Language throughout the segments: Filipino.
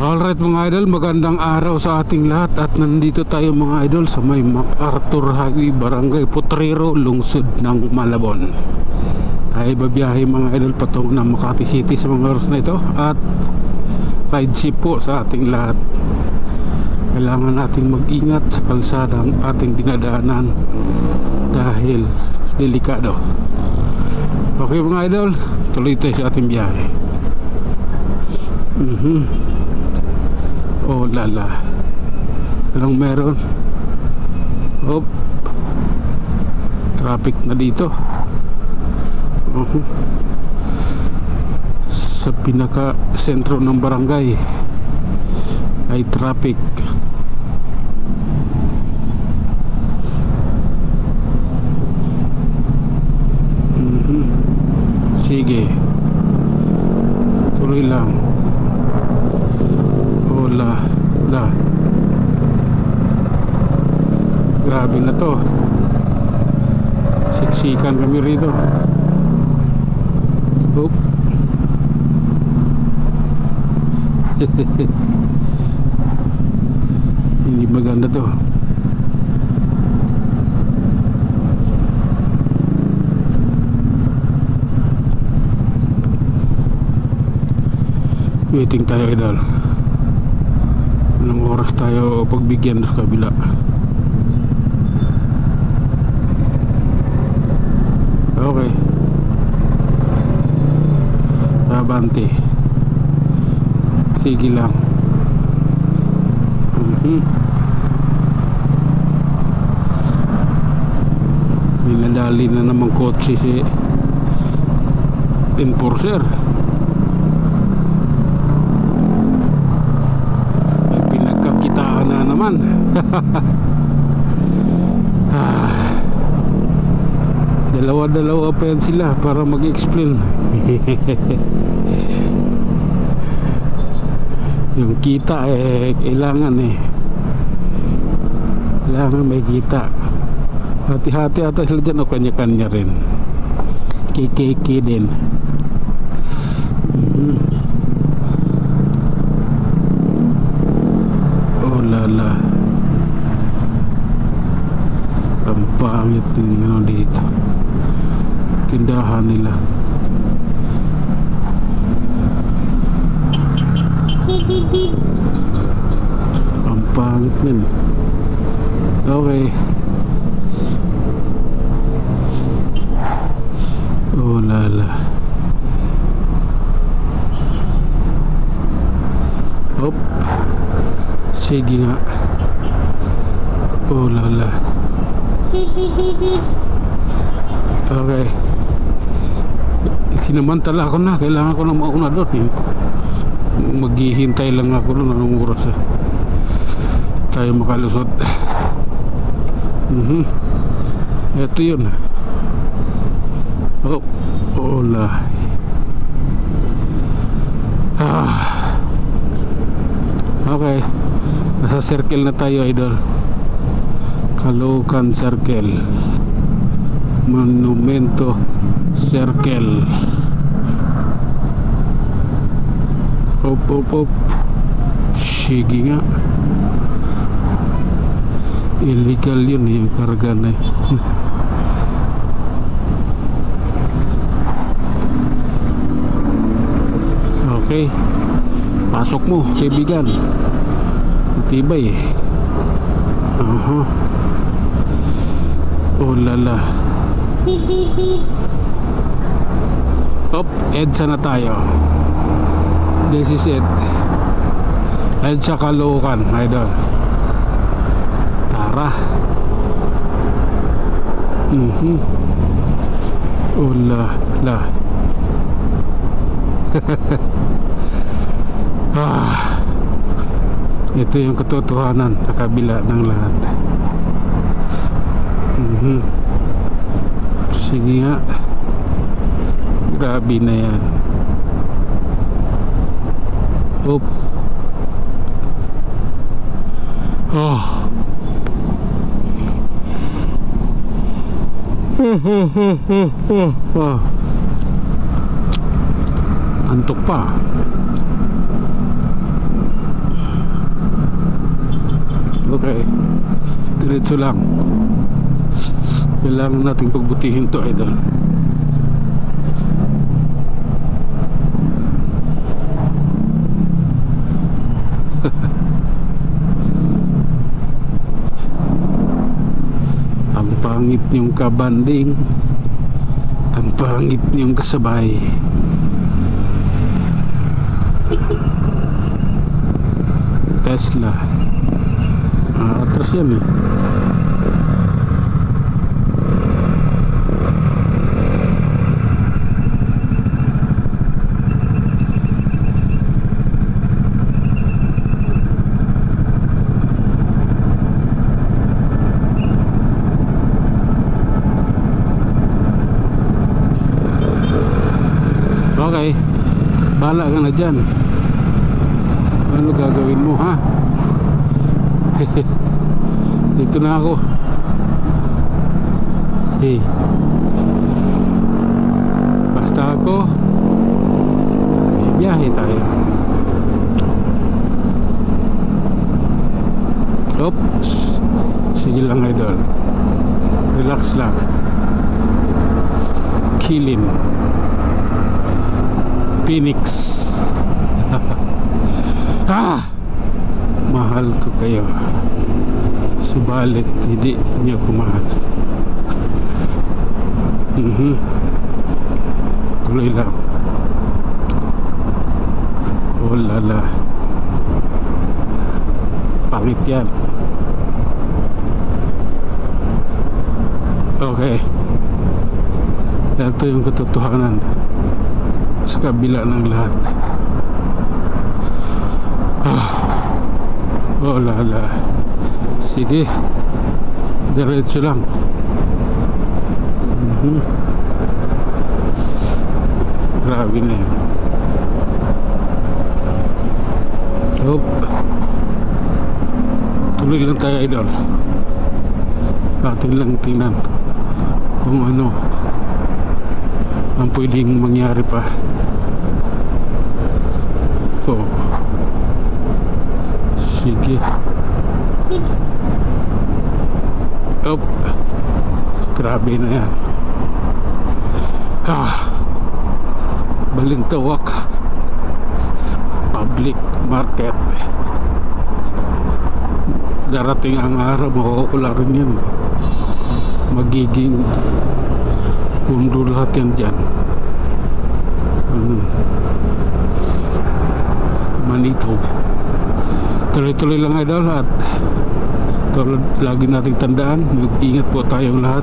Alright mga idol, magandang araw sa ating lahat. At nandito tayo mga idol sa may MacArthur Highway, Barangay Potrero, lungsod ng Malabon. Ay babiyahe mga idol patungo ng Makati City sa mga oras na ito. At ride ship po sa ating lahat. Kailangan nating mag-ingat sa kalsadang ating dinadaanan dahil delikado. Okay mga idol, tuloy tayo sa ating biyahe. Oh lala, anong meron? Hop, traffic na dito. Sa pinaka sentro ng barangay ay traffic. Sige, tuloy lang. La, grabe na to. Siksikan kami rito. Oop. Hindi maganda to. Waiting tayo idol. Anong oras tayo pagbigyan sa kabila? Okay, abante. Sige lang. Minadali na namang kotse si enforcer. Naman. Dalawa-dalawa pa yan sila para mag-explain. Yung kita kailangan kailangan may kita. Hati-hati ata sila dyan o kanya-kanya rin. KKK din. Lala, ang pangit din dito tindahan nila. Ang pangit din. Okay, oh lala. Hop, sige nga. Oh lala. Okay, sinamantala ako na. kailangan ko na mauna doon. Maghihintay lang ako doon anong oras tayo makalusot. Ito yun. Oh, hola. Okay, nasa circle na tayo idol. Caloocan Circle, Monumento Circle. Hop. Sige nga. Illegal yun yung karga na Okay, pasok mo kaibigan. Matibay Oh lala. Hop, EDSA na tayo. This is it. EDSA Caloocan idol. Tara. Oh la. Ito yung katotohanan sa kabila ng lahat. Sige nga. Grabe na yan. Oop. Antok pa. Okay, diretso lang. Kailangan nating pagbutihin to, idol. Ang pangit niyong kabanding, ang pangit niyong kasabay. Tesla. Atras yan eh. Okay, bahala ka na dyan. Ano gagawin mo, ha? Dito na ako. Hey, basta ako, biyahe tayo. Oops. Sige lang, idol. Relax lang. Killing Phoenix. Mahal ko kayo, subalit hindi niyo ko mahal. Tuloy lang. Oh lala, pangit yan. Okay, ito yung katotohanan sa kabila ng lahat. Oh lala. Sige, diretso lang. Grabe na yan. Tuloy lang tayo, idol. Atin lang tingnan kung ano ang pwedeng mangyari pa. Oh, sige. Grabe na yan. Balintawak public market. Darating ang araw, makakula rin yan. Magiging pundo lahat yan dyan. Manitaw. Tuloy-tuloy lang, idol. At lagi nating tandaan, mag-ingat po tayong lahat.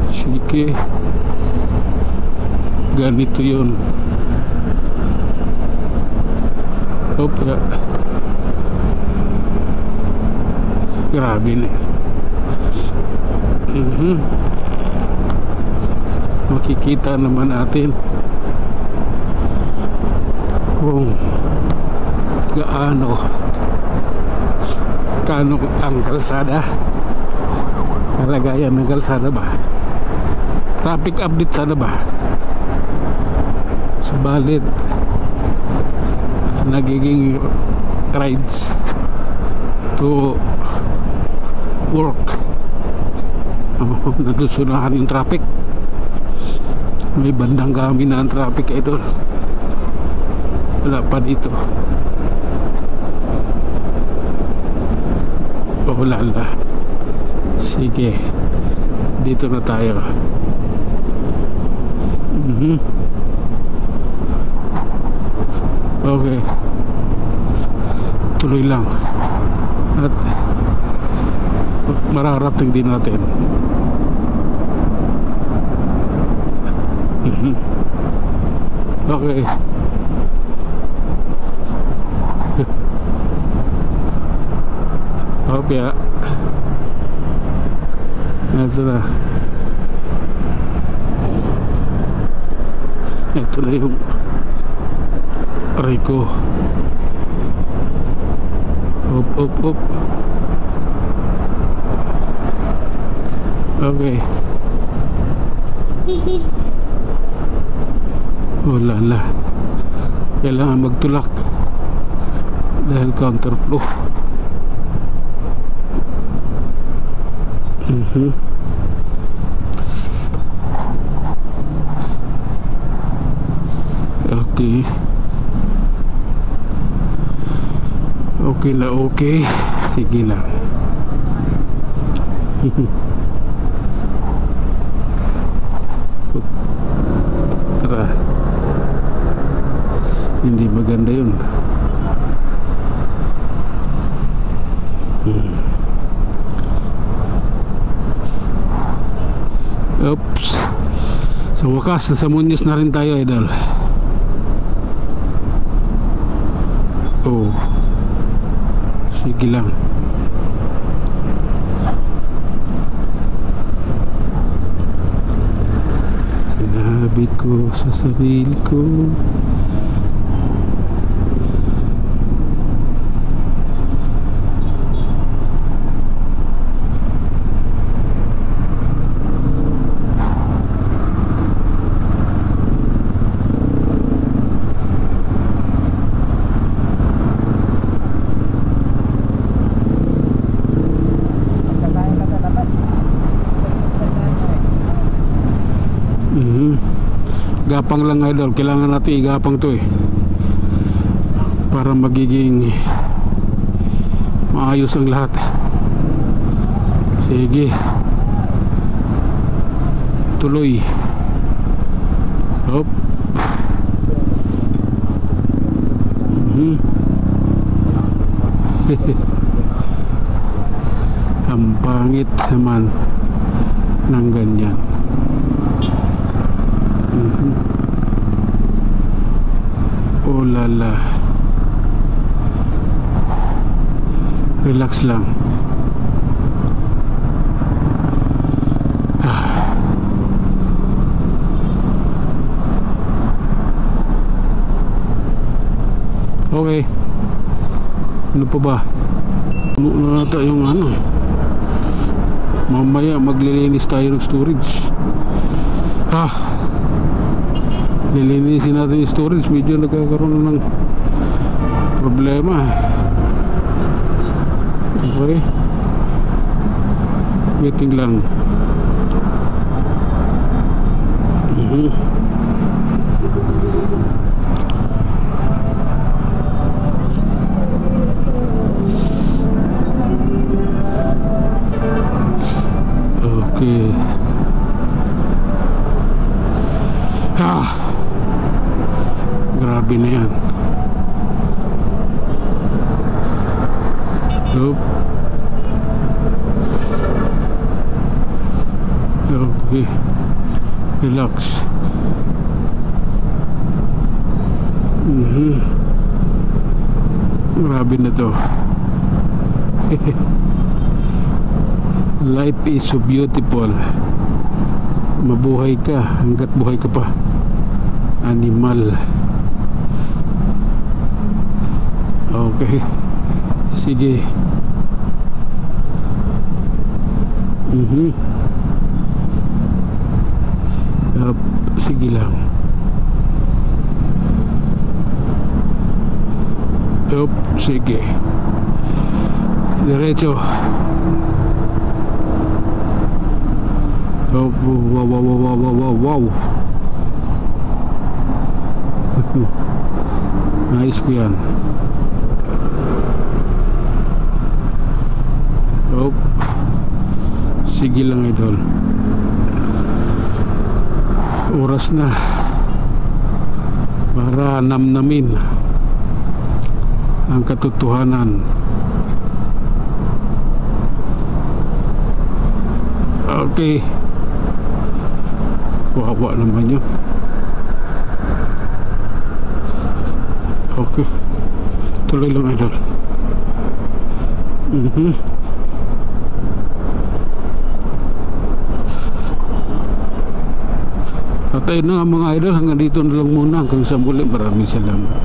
Sige, ganito yun. Ya. Grabe na. Makikita naman natin kung gaano ang kalsada, kalagayan ng kalsada ba, traffic update sana ba. Subalit nagiging rides to work, nalusunahan yung traffic. May bandang kami na ang traffic, idol. Wala pa dito. Lala. Sige, dito na tayo. Okay, tuloy lang at mararating din natin. Okay. Opya. Ito na. Ito na yung Rico. Up. Okay. Oh lala. Kailangan magtulak. dahil counterflow. Okay. Okay na okay. Sige lang. Tara. Hindi maganda yun. Oops. Sa wakas, nasa Muñoz na rin tayo, idol. Oh. Sige lang. Sinabi ko sa sarili ko, gapang lang idol, kailangan natin igapang to para magiging maayos ang lahat. Sige, tuloy. Hop. Ang pangit naman ng ganyan. Oh lala. Relax lang. Okay. Ano pa ba? Ano na nata yung ano? Mamaya maglilinis tayo ng storage. Lilinisin natin yung storage. Medyo nagkakaroon ng problema. Okay. Waiting lang. Okay. Grabe na yan. Oop. Okay. Relax. Grabe na to. Life is so beautiful. Mabuhay ka hanggat buhay ka pa. Animal. Okay. Sige. Sige lang. Sige. Diretso. Wow. Nice ko yan. Sige lang idol. Oras na para namnamin ang katotohanan. Okay. Wawa naman yun. Okay. Tuloy lang idol. At ayun na nga mga idol, hanggang dito na lang muna. Hanggang sa muli, maraming salamat.